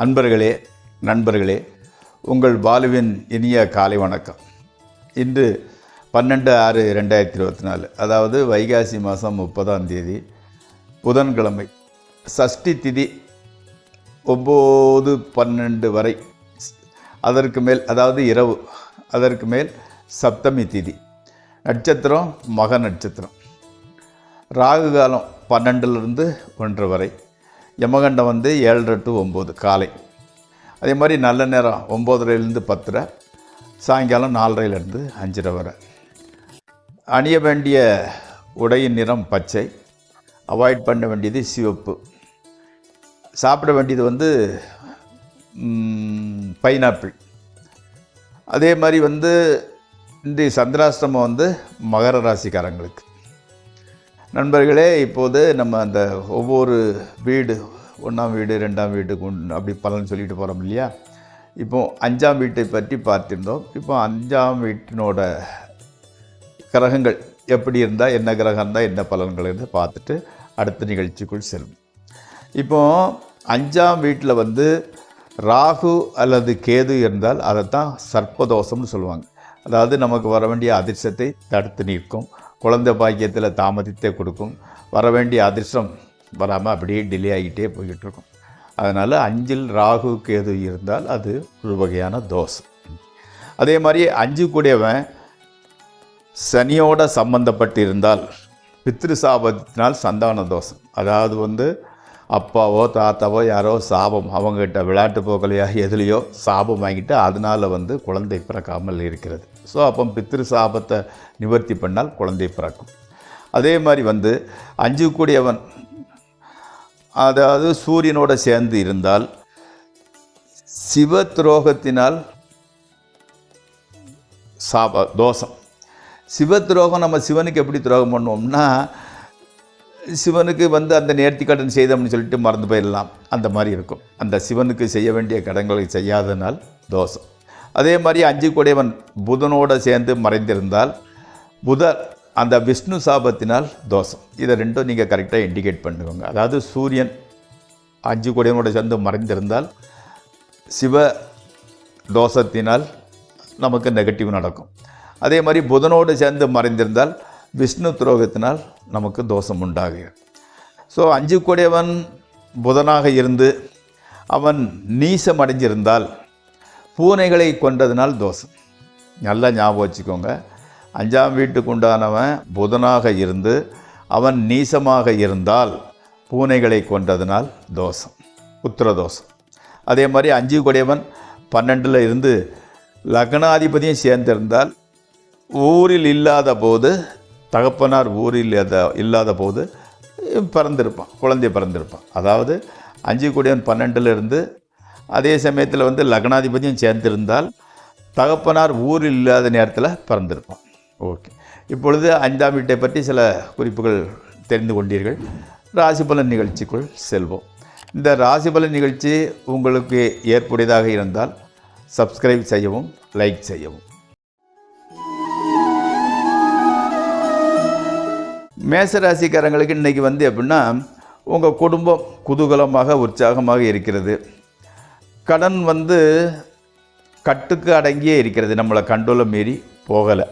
அன்பர்களே, நண்பர்களே, உங்கள் பாலுவின் இனிய காலை வணக்கம். இன்று 12/6/2024, அதாவது வைகாசி மாதம் 30ஆம் தேதி புதன்கிழமை. சஷ்டி திதி 9-12 வரை, அதற்கு மேல், அதாவது இரவு, அதற்கு மேல் சப்தமி திதி. நட்சத்திரம் மக நட்சத்திரம். ராகு காலம் 12லிருந்து 1 வரை. யமகண்டம் 7:30 to 9 காலை. அதே மாதிரி நல்ல நேரம் 9:30லேருந்து 10:30, சாயங்காலம் 4:30லேருந்து 5:30 வரை. அணிய வேண்டிய உடையின் நிறம் பச்சை. அவாய்ட் பண்ண வேண்டியது சிவப்பு. சாப்பிட வேண்டியது பைனாப்பிள். அதே மாதிரி இந்த சந்திராஷ்டமம் மகர ராசிக்காரங்களுக்கு. நண்பர்களே, இப்போது நம்ம அந்த ஒவ்வொரு வீடு, 1ஆம் வீடு 2ஆம் வீட்டுக்கு அப்படி பலன் சொல்லிட்டு போகிறோம் இல்லையா? இப்போ 5ஆம் வீட்டை பற்றி பார்த்திருந்தோம். இப்போ 5ஆம் வீட்டினோட கிரகங்கள் எப்படி இருந்தால், என்ன கிரகம் இருந்தால் என்ன பலன்கள் இருந்தால் பார்த்துட்டு அடுத்த நிகழ்ச்சிக்குள் செல்லும். இப்போது 5ஆம் வீட்டில் ராகு அல்லது கேது இருந்தால் அதைத்தான் சர்ப்பதோஷம்னு சொல்லுவாங்க. அதாவது நமக்கு வர வேண்டிய அதிர்ஷ்டத்தை தடுத்து நிற்கும், குழந்தை பாக்கியத்தில் தாமதத்தை கொடுக்கும், வர வேண்டிய அதிர்ஷ்டம் வராமல் அப்படியே டிலே ஆகிட்டே போய்கிட்டுருக்கும். அதனால் 5இல் ராகு கேது இருந்தால் அது ஒரு வகையான தோஷம். அதே மாதிரி 5 கூடியவன் சனியோட சம்பந்தப்பட்டு இருந்தால் பித்ரு சாபத்தினால் சந்தான தோஷம். அதாவது அப்பாவோ தாத்தாவோ யாரோ சாபம், அவங்ககிட்ட விளையாட்டு போக்கலையோ எதுலேயோ சாபம் வாங்கிட்டு அதனால் குழந்தை பிறக்காமல் இருக்கிறது. ஸோ அப்போ பித்ரு சாபத்தை நிவர்த்தி பண்ணால் குழந்தை பிறக்கும். அதே மாதிரி 5 கூடியவன், அதாவது சூரியனோடு சேர்ந்து இருந்தால் சிவ துரோகத்தினால் தோஷம். சிவ துரோகம், நம்ம சிவனுக்கு எப்படி துரோகம் பண்ணுவோம்னா, சிவனுக்கு அந்த நேர்த்தி கடன் செய்தோம்னு சொல்லிட்டு மறந்து போயிடலாம், அந்த மாதிரி இருக்கும். அந்த சிவனுக்கு செய்ய வேண்டிய கடன்களை செய்யாதனால் தோஷம். அதே மாதிரி 5 கூடியவன் புதனோடு சேர்ந்து மறைந்திருந்தால் புதன் அந்த விஷ்ணு சாபத்தினால் தோஷம். இதை ரெண்டும் நீங்கள் கரெக்டாக இண்டிகேட் பண்ணுவாங்க. அதாவது சூரியன் 5 கூடியவனோடு சேர்ந்து மறைந்திருந்தால் சிவ தோஷத்தினால் நமக்கு நெகட்டிவ் நடக்கும். அதே மாதிரி புதனோடு சேர்ந்து மறைந்திருந்தால் விஷ்ணு துரோகத்தினால் நமக்கு தோஷம் உண்டாகும். ஸோ 5 கூடியவன் புதனாக இருந்து அவன் நீசம் அடைஞ்சிருந்தால் பூனைகளை கொண்டதினால் தோஷம். நல்லா ஞாபகம் வச்சுக்கோங்க. 5ஆம் வீட்டுக்கு உண்டானவன் புதனாக இருந்து அவன் நீசமாக இருந்தால் பூனைகளை கொண்டதினால் தோஷம், புத்திர தோஷம். அதே மாதிரி 5 கூடியவன் 12ல் இருந்து லக்னாதிபதியும் சேர்ந்திருந்தால் ஊரில் இல்லாத போது, தகப்பனார் ஊரில் இல்லாத போது பிறந்திருப்பான், குழந்தை பிறந்திருப்பான். அதாவது 5 கூடியவன் 12ல் இருந்து அதே சமயத்தில் லக்னாதிபதியும் சேர்ந்திருந்தால் தகப்பனார் ஊரில் இல்லாத நேரத்தில் பிறந்திருப்பான். ஓகே, இப்பொழுது 5ஆம் வீட்டை பற்றி சில குறிப்புகள் தெரிந்து கொண்டீர்கள். ராசிபலன் நிகழ்ச்சிக்குள் செல்வோம். இந்த ராசிபலன் நிகழ்ச்சி உங்களுக்கு ஏற்புடையதாக இருந்தால் சப்ஸ்கிரைப் செய்யவும், லைக் செய்யவும். மேசராசிக்காரங்களுக்கு இன்றைக்கி எப்படின்னா, உங்கள் குடும்பம் குதூகலமாக உற்சாகமாக இருக்கிறது. கடன் கட்டுக்கு அடங்கியே இருக்கிறது, நம்மளை கண்ட்ரோலை மீறி போகலை.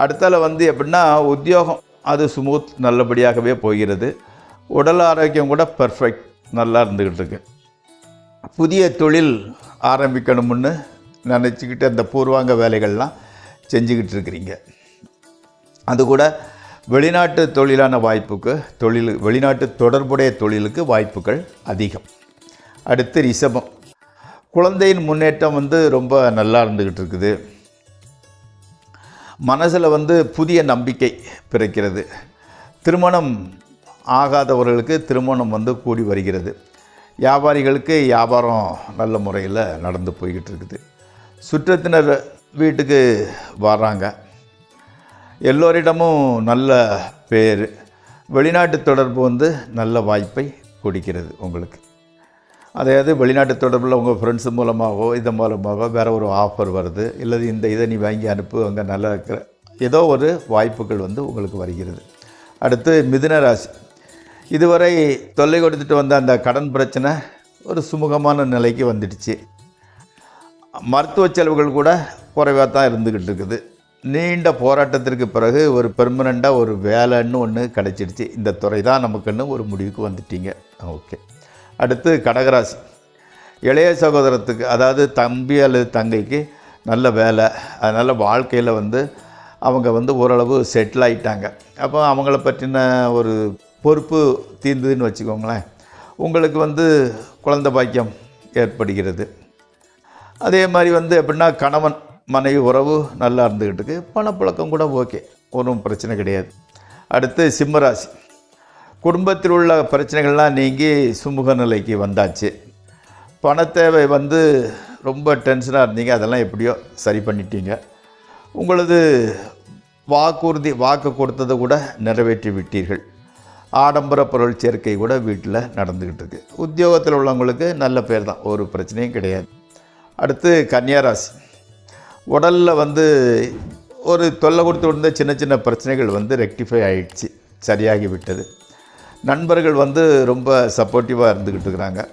அடுத்தால எப்படின்னா, உத்தியோகம் அது ஸ்மூத், நல்லபடியாகவே போகிறது. உடல் ஆரோக்கியம் கூட பர்ஃபெக்ட், நல்லா இருந்துக்கிட்டு இருக்கு. புதிய தொழில் ஆரம்பிக்கணும்னு நினச்சிக்கிட்டு அந்த பூர்வாங்க வேலைகள்லாம் செஞ்சுக்கிட்டு இருக்கிறீங்க. அது கூட வெளிநாட்டு தொழிலான வாய்ப்புக்கு, வெளிநாட்டு தொடர்புடைய தொழிலுக்கு வாய்ப்புகள் அதிகம். அடுத்து ரிஷபம். குழந்தையின் முன்னேற்றம் ரொம்ப நல்லா இருந்துக்கிட்டு இருக்குது. மனசில் புதிய நம்பிக்கை பிறக்கிறது. திருமணம் ஆகாதவர்களுக்கு திருமணம் கூடி வருகிறது. வியாபாரிகளுக்கு வியாபாரம் நல்ல முறையில் நடந்து போய்கிட்டு இருக்குது. சுற்றத்தினர் வீட்டுக்கு வராங்க. எல்லோரிடமும் நல்ல பேர். வெளிநாட்டு தொடர்பு நல்ல வாய்ப்பை கொடுக்கிறது உங்களுக்கு. அதாவது வெளிநாட்டு தொடர்பில் உங்கள் ஃப்ரெண்ட்ஸு மூலமாகவோ இதன் மூலமாகவோ வேறு ஒரு ஆஃபர் வருது, இல்லது இதை நீ வாங்கி அனுப்பு, அங்கே நல்லா இருக்கிற ஏதோ ஒரு வாய்ப்புகள் உங்களுக்கு வருகிறது. அடுத்து மிதுன ராசி. இதுவரை தொல்லை கொடுத்துட்டு வந்த அந்த கடன் பிரச்சனை ஒரு சுமூகமான நிலைக்கு வந்துடுச்சு. மருத்துவ செலவுகள் கூட குறைவாக தான் இருந்துக்கிட்டு இருக்குது. நீண்ட போராட்டத்திற்கு பிறகு ஒரு பெர்மனண்ட்டாக ஒரு வேலைன்னு ஒன்று கிடச்சிடுச்சு. இந்த துறை தான் நமக்குன்னு ஒரு முடிவுக்கு வந்துட்டீங்க. ஓகே. அடுத்து கடகராசி. இளைய சகோதரத்துக்கு, அதாவது தம்பி அல்லது தங்கைக்கு நல்ல வேலை, அதனால் வாழ்க்கையில் அவங்க ஓரளவு செட்டில் ஆகிட்டாங்க. அப்போ அவங்கள பற்றின ஒரு பொறுப்பு தீர்ந்ததுன்னு வச்சுக்கோங்களேன். உங்களுக்கு குழந்தை பாக்கியம் ஏற்படுகிறது. அதே மாதிரி எப்படின்னா கணவன் மனைவி உறவு நல்லா இருந்துக்கிட்டு இருக்குது. பணப்பழக்கம் கூட ஓகே, ஒன்றும் பிரச்சனை கிடையாது. அடுத்து சிம்மராசி. குடும்பத்தில் உள்ள பிரச்சனைகள்லாம் நீங்கி சுமூக நிலைக்கு வந்தாச்சு. பணத்தேவை ரொம்ப டென்ஷனாக இருந்தீங்க, அதெல்லாம் எப்படியோ சரி பண்ணிட்டீங்க. உங்களது வாக்கு கொடுத்ததை கூட நிறைவேற்றி விட்டீர்கள். ஆடம்பர பொருள் சேர்க்கை கூட வீட்டில் நடந்துக்கிட்டு இருக்குது. உத்தியோகத்தில் உள்ளவங்களுக்கு நல்ல பேர் தான், ஒரு பிரச்சனையும் கிடையாது. அடுத்து கன்னியாராசி. உடலில் ஒரு தொல்லை கொடுத்து இருந்த சின்ன சின்ன பிரச்சனைகள் ரெக்டிஃபை ஆகிடுச்சு, சரியாகி விட்டது. நண்பர்கள் ரொம்ப சப்போர்ட்டிவாக இருந்துக்கிட்டு இருக்கிறாங்க.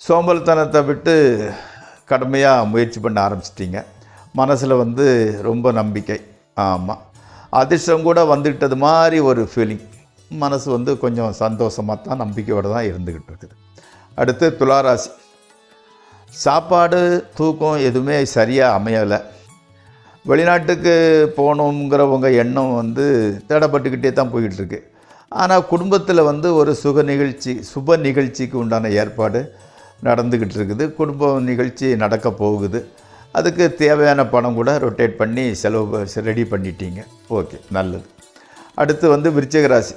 சோம்பல்தனத்தை விட்டு கடுமையாக முயற்சி பண்ண ஆரம்பிச்சிட்டிங்க. மனசில் ரொம்ப நம்பிக்கை. ஆமாம், அதிர்ஷ்டம் கூட வந்துக்கிட்டது மாதிரி ஒரு ஃபீலிங். மனசு கொஞ்சம் சந்தோஷமாக தான், நம்பிக்கையோடு தான் இருந்துக்கிட்டு இருக்குது. அடுத்து துளாராசி. சாப்பாடு தூக்கம் எதுவுமே சரியாக அமையலை. வெளிநாட்டுக்கு போகணுங்கிறவங்க எண்ணம் தேடப்பட்டுக்கிட்டே தான் போய்கிட்டுருக்கு. ஆனால் குடும்பத்தில் ஒரு சுப நிகழ்ச்சிக்கு உண்டான ஏற்பாடு நடந்துக்கிட்டு இருக்குது. குடும்ப நிகழ்ச்சி நடக்க போகுது. அதுக்கு தேவையான பணம் கூட ரொட்டேட் பண்ணி செலவு ரெடி பண்ணிட்டீங்க. ஓகே, நல்லது. அடுத்து விருச்சிக ராசி.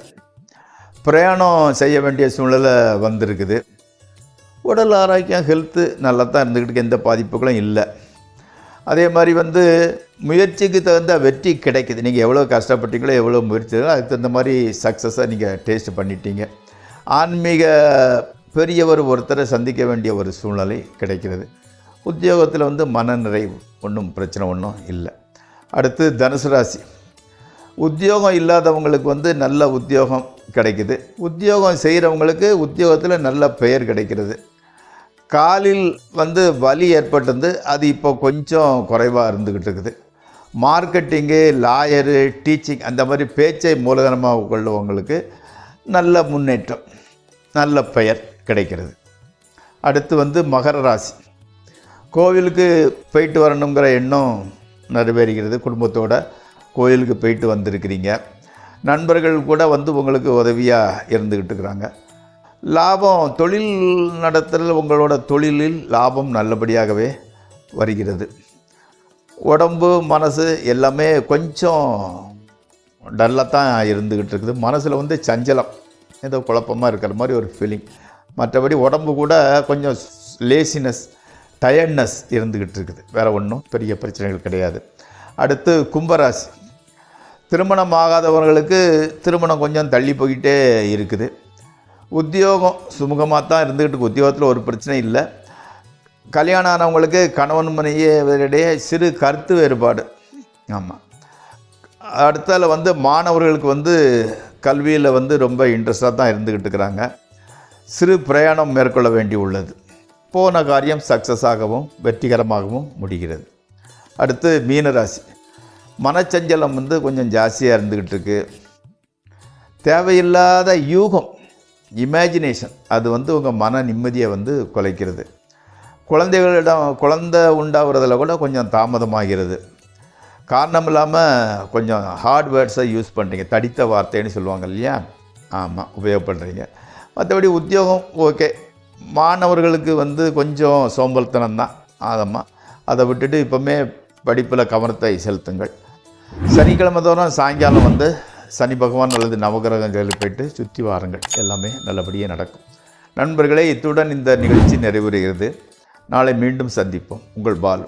பிரயாணம் செய்ய வேண்டிய சூழ்நிலை வந்திருக்குது. உடல் ஆரோக்கியம், ஹெல்த்து நல்லா தான் இருந்துக்கிட்டு, எந்த பாதிப்புகளும் இல்லை. அதே மாதிரி முயற்சிக்கு தகுந்த வெற்றி கிடைக்குது. நீங்கள் எவ்வளோ கஷ்டப்பட்டீங்களோ, எவ்வளோ முயற்சிகளோ அதுக்கு தகுந்த மாதிரி சக்ஸஸாக நீங்கள் டேஸ்ட் பண்ணிட்டீங்க. ஆன்மீக பெரியவர் ஒருத்தரை சந்திக்க வேண்டிய ஒரு சூழ்நிலை கிடைக்கிறது. உத்தியோகத்தில் மன நிறைவு, ஒன்றும் பிரச்சனை ஒன்றும் இல்லை. அடுத்து தனுசு ராசி. உத்தியோகம் இல்லாதவங்களுக்கு நல்ல உத்தியோகம் கிடைக்குது. உத்தியோகம் செய்கிறவங்களுக்கு உத்தியோகத்தில் நல்ல பெயர் கிடைக்கிறது. காலில் வலி ஏற்பட்டது, அது இப்போ கொஞ்சம் குறைவாக இருந்துக்கிட்டு இருக்குது. மார்க்கெட்டிங்கு, லாயரு, டீச்சிங் அந்த மாதிரி பேச்சை மூலதனமாக கொள்ளுவங்களுக்கு நல்ல முன்னேற்றம், நல்ல பெயர் கிடைக்கிறது. அடுத்து மகர ராசி. கோவிலுக்கு போயிட்டு வரணுங்கிற எண்ணம் நிறைவேறுகிறது. குடும்பத்தோடு கோயிலுக்கு போயிட்டு வந்திருக்கிறீங்க. நண்பர்கள் கூட உங்களுக்கு உதவியாக இருந்துக்கிட்டு இருக்கிறாங்க. லாபம், தொழில் நடத்துகிற உங்களோட தொழிலில் லாபம் நல்லபடியாகவே வருகிறது. உடம்பு மனசு எல்லாமே கொஞ்சம் டல்லாக தான் இருந்துக்கிட்டு இருக்குது. மனசில் சஞ்சலம், ஏதோ குழப்பமாக இருக்கிற மாதிரி ஒரு ஃபீலிங். மற்றபடி உடம்பு கூட கொஞ்சம் லேசினஸ், டயர்ட்னஸ் இருந்துக்கிட்டு இருக்குது. வேறு ஒன்றும் பெரிய பிரச்சனைகள் கிடையாது. அடுத்து கும்பராசி. திருமணம் ஆகாதவர்களுக்கு திருமணம் கொஞ்சம் தள்ளி போய்கிட்டே இருக்குது. உத்தியோகம் சுமூகமாக தான் இருந்துக்கிட்டு, உத்தியோகத்தில் ஒரு பிரச்சனை இல்லை. கல்யாணம் ஆனவங்களுக்கு கணவன் மனைவியிடையே சிறு கருத்து வேறுபாடு. ஆமாம். அடுத்தால மாணவர்களுக்கு கல்வியில் ரொம்ப இன்ட்ரெஸ்டாக தான் இருந்துக்கிட்டு இருக்கிறாங்க. சிறு பிரயாணம் மேற்கொள்ள வேண்டி உள்ளது. போன காரியம் சக்ஸஸ் ஆகவும் வெற்றிகரமாகவும் முடிகிறது. அடுத்து மீனராசி. மனச்சஞ்சலம் கொஞ்சம் ஜாஸ்தியாக இருந்துக்கிட்டு இருக்கு. தேவையில்லாத யூகம், இமேஜினேஷன், அது உங்கள் மன நிம்மதியை குலைக்கிறது. குழந்தை உண்டாகிறதுல கூட கொஞ்சம் தாமதமாகிறது. காரணம் இல்லாமல் கொஞ்சம் ஹார்ட் வேர்ட்ஸை யூஸ் பண்ணுறீங்க, தடித்த வார்த்தைன்னு சொல்லுவாங்க இல்லையா, ஆமாம், உபயோகப்படுறீங்க. மற்றபடி உத்தியோகம் ஓகே. மாணவர்களுக்கு கொஞ்சம் சோம்பல்தனம் தான். ஆமாம், அதை விட்டுட்டு இப்போவுமே படிப்பில் கவனத்தை செலுத்துங்கள். சனிக்கிழமை தோறும் சாயங்காலம் சனி பகவான் அல்லது நவகிரகங்களில் போய்ட்டு சுற்றி வாருங்கள். எல்லாமே நல்லபடியாக நடக்கும். நண்பர்களே, இத்துடன் இந்த நிகழ்ச்சி நிறைவுறுகிறது. நாளை மீண்டும் சந்திப்போம். உங்கள் பாலு.